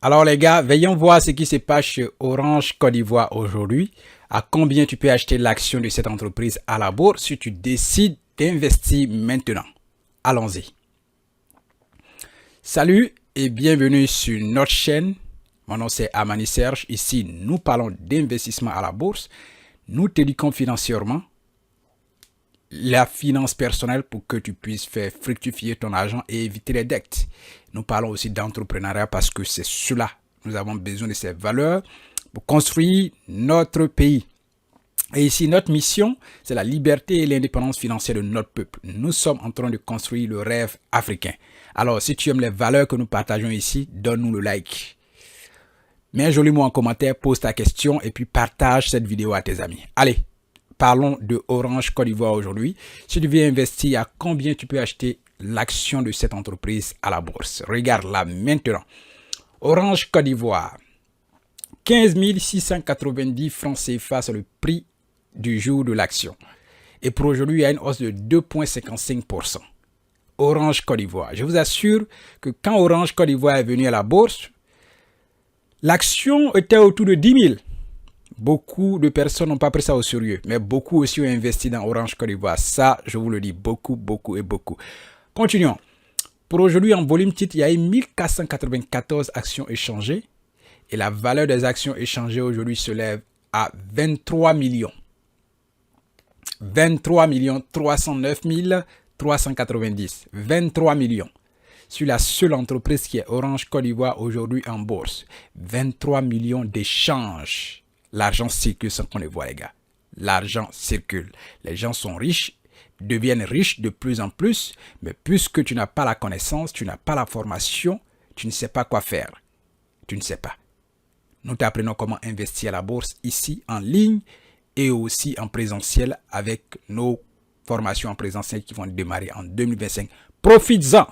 Alors les gars, veillons voir ce qui se passe chez Orange Côte d'Ivoire aujourd'hui. À combien tu peux acheter l'action de cette entreprise à la bourse si tu décides d'investir maintenant. Allons-y. Salut et bienvenue sur notre chaîne. Mon nom c'est Amani Serge. Ici, nous parlons d'investissement à la bourse. Nous t'éduquons financièrement la finance personnelle pour que tu puisses faire fructifier ton argent et éviter les dettes. Nous parlons aussi d'entrepreneuriat parce que c'est cela. Nous avons besoin de ces valeurs pour construire notre pays. Et ici, notre mission, c'est la liberté et l'indépendance financière de notre peuple. Nous sommes en train de construire le rêve africain. Alors, si tu aimes les valeurs que nous partageons ici, donne-nous le like. Mets un joli mot en commentaire, pose ta question et puis partage cette vidéo à tes amis. Allez, parlons de Orange Côte d'Ivoire aujourd'hui. Si tu veux investir, à combien tu peux acheter l'action de cette entreprise à la bourse? Regarde là maintenant. Orange Côte d'Ivoire, 15 690 francs CFA sur le prix du jour de l'action. Et pour aujourd'hui, il y a une hausse de 2,55%. Orange Côte d'Ivoire. Je vous assure que quand Orange Côte d'Ivoire est venu à la bourse, l'action était autour de 10 000. Beaucoup de personnes n'ont pas pris ça au sérieux, mais beaucoup aussi ont investi dans Orange Côte d'Ivoire. Ça, je vous le dis, beaucoup, beaucoup et beaucoup. Continuons. Pour aujourd'hui, en volume titre, il y a eu 1494 actions échangées et la valeur des actions échangées aujourd'hui se lève à 23 millions. 23 309 390. 23 millions. Sur la seule entreprise qui est Orange Côte d'Ivoire aujourd'hui en bourse. 23 millions d'échanges. L'argent circule sans qu'on le voit, les gars. L'argent circule. Les gens sont riches, deviennent riches de plus en plus, mais puisque tu n'as pas la connaissance, tu n'as pas la formation, tu ne sais pas quoi faire. Tu ne sais pas. Nous t'apprenons comment investir à la bourse ici en ligne et aussi en présentiel avec nos formations en présentiel qui vont démarrer en 2025. Profites-en.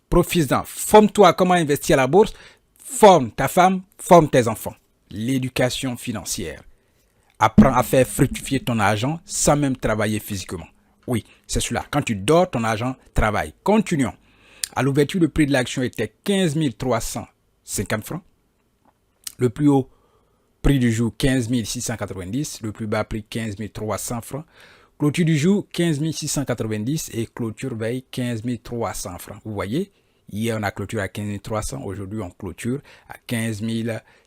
Profites-en. Forme-toi comment investir à la bourse. Forme ta femme, forme tes enfants. L'éducation financière. Apprends à faire fructifier ton argent sans même travailler physiquement. Oui, c'est cela. Quand tu dors, ton argent travaille. Continuons. À l'ouverture, le prix de l'action était 15 350 francs. Le plus haut prix du jour, 15 690. Le plus bas prix, 15 300 francs. Clôture du jour, 15 690 et clôture veille, 15 300 francs. Vous voyez, hier on a clôturé à 15 300, aujourd'hui on clôture à 15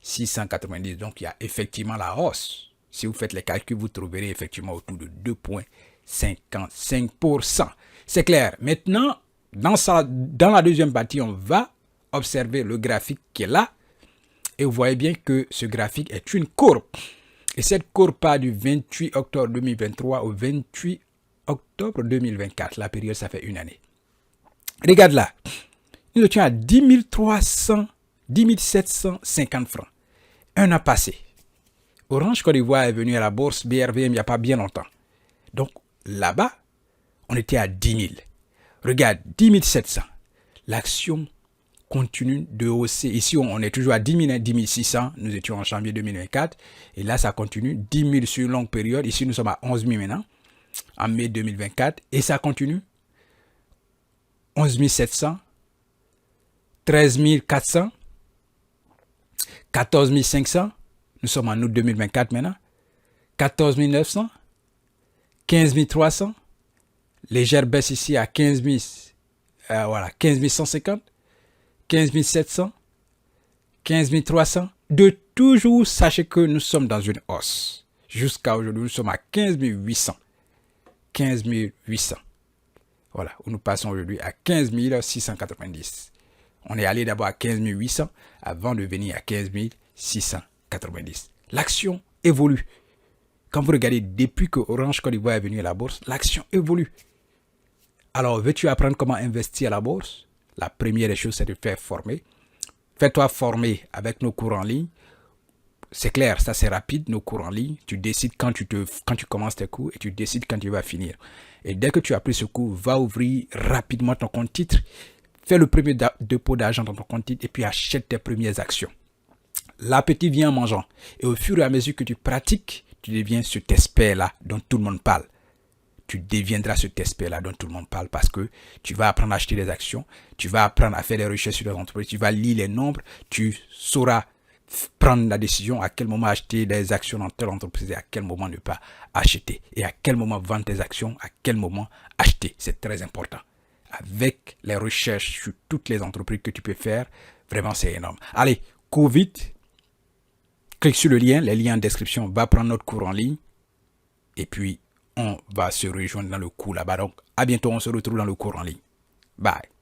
690. Donc il y a effectivement la hausse. Si vous faites les calculs, vous trouverez effectivement autour de 2,55%. C'est clair. Maintenant, dans la deuxième partie, on va observer le graphique qui est là. Et vous voyez bien que ce graphique est une courbe. Et cette courbe part du 28 octobre 2023 au 28 octobre 2024. La période, ça fait une année. Regarde là. Nous étions à 10 750 francs. Un an passé. Orange Côte d'Ivoire est venu à la bourse BRVM il n'y a pas bien longtemps. Donc là-bas, on était à 10 000. Regarde, 10 700. L'action continue de hausser. Ici, on est toujours à 10 000, 10 600. Nous étions en janvier 2024. Et là, ça continue. 10 000 sur une longue période. Ici, nous sommes à 11 000 maintenant, en mai 2024. Et ça continue. 11 700. 13 400. 14 500. Nous sommes en août 2024 maintenant. 14 900. 15 300. Légère baisse ici à 15 150. 15 700, 15 300. De toujours, sachez que nous sommes dans une hausse. Jusqu'à aujourd'hui, nous sommes à 15 800. 15 800. Voilà, où nous passons aujourd'hui à 15 690. On est allé d'abord à 15 800 avant de venir à 15 690. L'action évolue. Quand vous regardez, depuis que Orange Côte d'Ivoire est venu à la bourse, l'action évolue. Alors, veux-tu apprendre comment investir à la bourse? La première des choses, c'est de te faire former. Fais-toi former avec nos cours en ligne. C'est clair, ça c'est rapide, nos cours en ligne. Tu décides quand tu commences tes cours et tu décides quand tu vas finir. Et dès que tu as pris ce cours, va ouvrir rapidement ton compte titre. Fais le premier dépôt d'argent dans ton compte titre et puis achète tes premières actions. L'appétit vient en mangeant. Et au fur et à mesure que tu pratiques, tu deviens cet expert-là dont tout le monde parle. tu deviendras cet expert-là dont tout le monde parle parce que tu vas apprendre à acheter des actions, tu vas apprendre à faire des recherches sur les entreprises, tu vas lire les nombres, tu sauras prendre la décision à quel moment acheter des actions dans telle entreprise et à quel moment ne pas acheter. Et à quel moment vendre tes actions, à quel moment acheter. C'est très important. Avec les recherches sur toutes les entreprises que tu peux faire, vraiment c'est énorme. Allez, cours vite. Clique sur le lien, les liens en description, va prendre notre cours en ligne. Et puis, on va se rejoindre dans le cours là-bas. Donc, à bientôt, on se retrouve dans le cours en ligne. Bye.